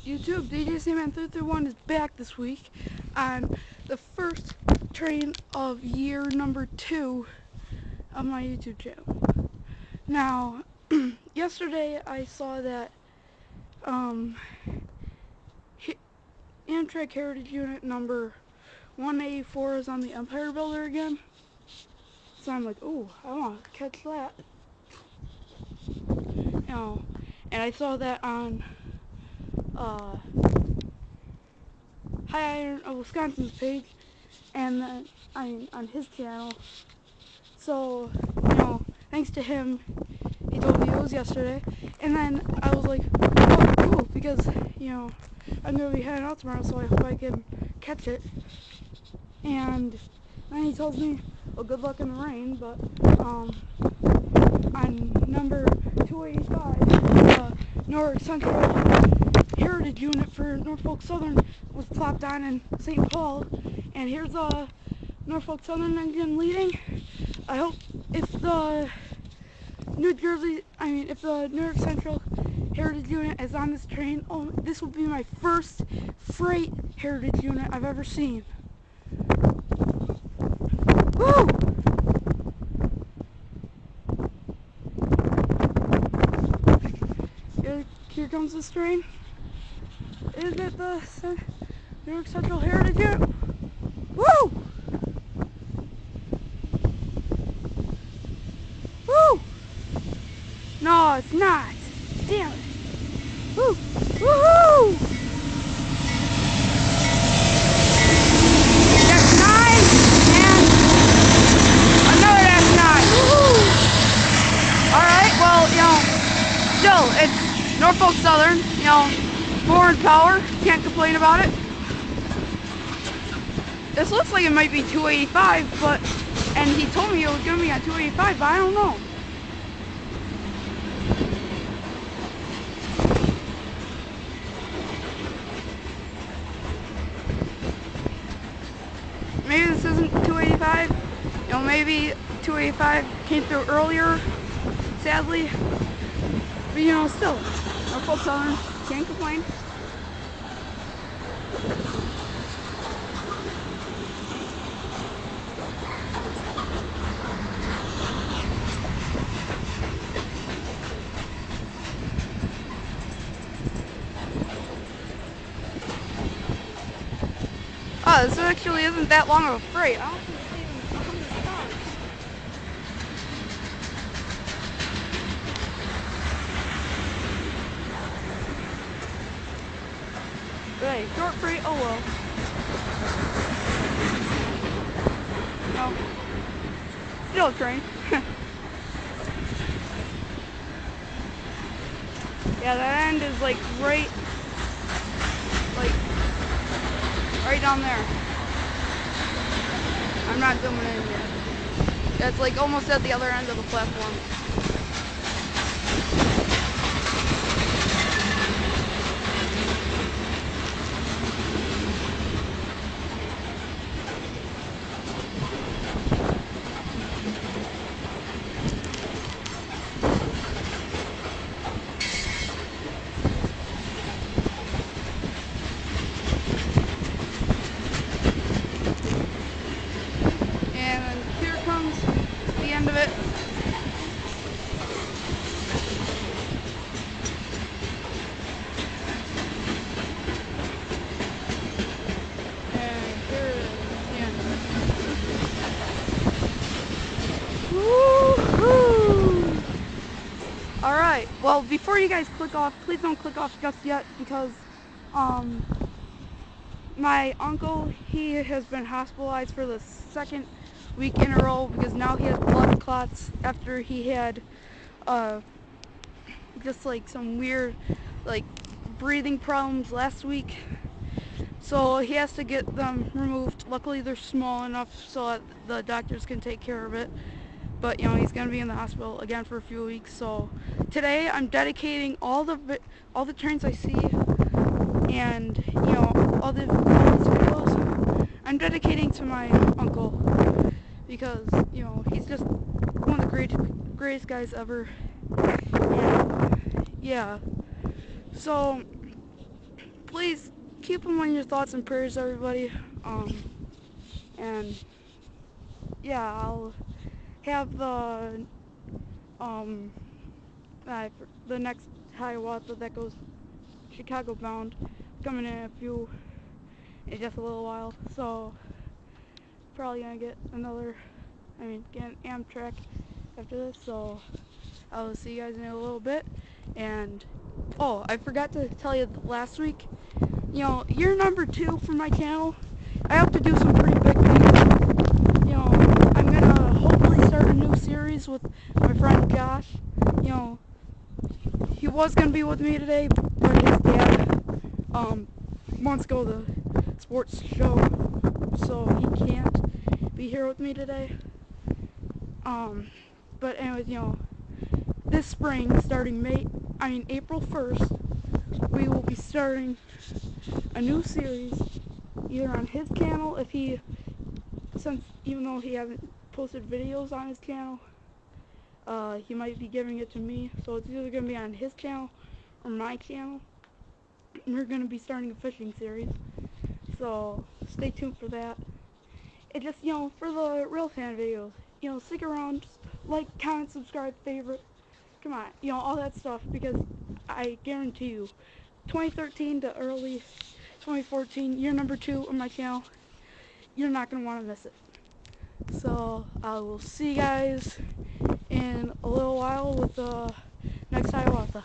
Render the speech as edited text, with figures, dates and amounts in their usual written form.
YouTube? DJ Sandman331 is back this week on the first train of year number 2 of my YouTube channel. Now, yesterday I saw that Amtrak Heritage Unit number 184 is on the Empire Builder again. So I'm like, oh, I want to catch that. And I saw that on High Iron of Wisconsin's page, and then on his channel. So, thanks to him, he told me it was yesterday. And then I was like, oh, cool, because, I'm going to be heading out tomorrow, so I hope I can catch it. And then he told me, well, good luck in the rain, but, on number 285, North Central Heritage Unit for Norfolk Southern was plopped on in St. Paul, and here's a Norfolk Southern engine leading. I hope if the if the New York Central Heritage Unit is on this train, this will be my first freight Heritage Unit I've ever seen. Woo! Here comes this train. Is it the New York Central Heritage Unit? Woo! Woo! No, it's not. Damn it. Woo! Woohoo! F9 and another F9. Woohoo! Alright, well, still, it's Norfolk Southern, foreign power, can't complain about it. This looks like it might be 285, and he told me it was going to be on 285, but I don't know. Maybe this isn't 285, maybe 285 came through earlier, sadly, but still, Norfolk Southern, can't complain. Oh, this actually isn't that long of a freight. I don't think it's even 100 cars. But hey, short freight, oh well. No. Still a train. Yeah, that end is right down there. I'm not zooming in yet. That's almost at the other end of the platform. The end of it. And here is the end of it. Woo-hoo! Alright, well, before you guys click off, please don't click off just yet, because my uncle, he has been hospitalized for the second week in a row because now he has blood clots after he had just some weird breathing problems last week. So he has to get them removed. Luckily they're small enough so that the doctors can take care of it. But he's going to be in the hospital again for a few weeks. So today I'm dedicating all the trains I see and all these videos I'm dedicating to my uncle, because he's just one of the greatest guys ever. And yeah, so keep them on your thoughts and prayers, everybody. And yeah, I'll have um, the next Hiawatha that goes Chicago bound coming in just a little while. So probably gonna get get an Amtrak after this. So I'll see you guys in a little bit. And oh, I forgot to tell you last week. You're number 2 for my channel. I have to do some pretty big things. I'm gonna hopefully start a new series with my friend Josh. He was gonna be with me today, but his dad wants to go to the sports show, so he can't be here with me today. But anyways, this spring, starting April 1st, we will be starting a new series, either on his channel, even though he hasn't posted videos on his channel, he might be giving it to me, so it's either going to be on his channel or my channel. We're going to be starting a fishing series, so stay tuned for that. It just, for the real fan videos, stick around, just like, comment, subscribe, favorite, come on, all that stuff, because I guarantee you, 2013 to early 2014, year number 2 on my channel, you're not going to want to miss it. So, I will see you guys in a little while with the next Hiawatha.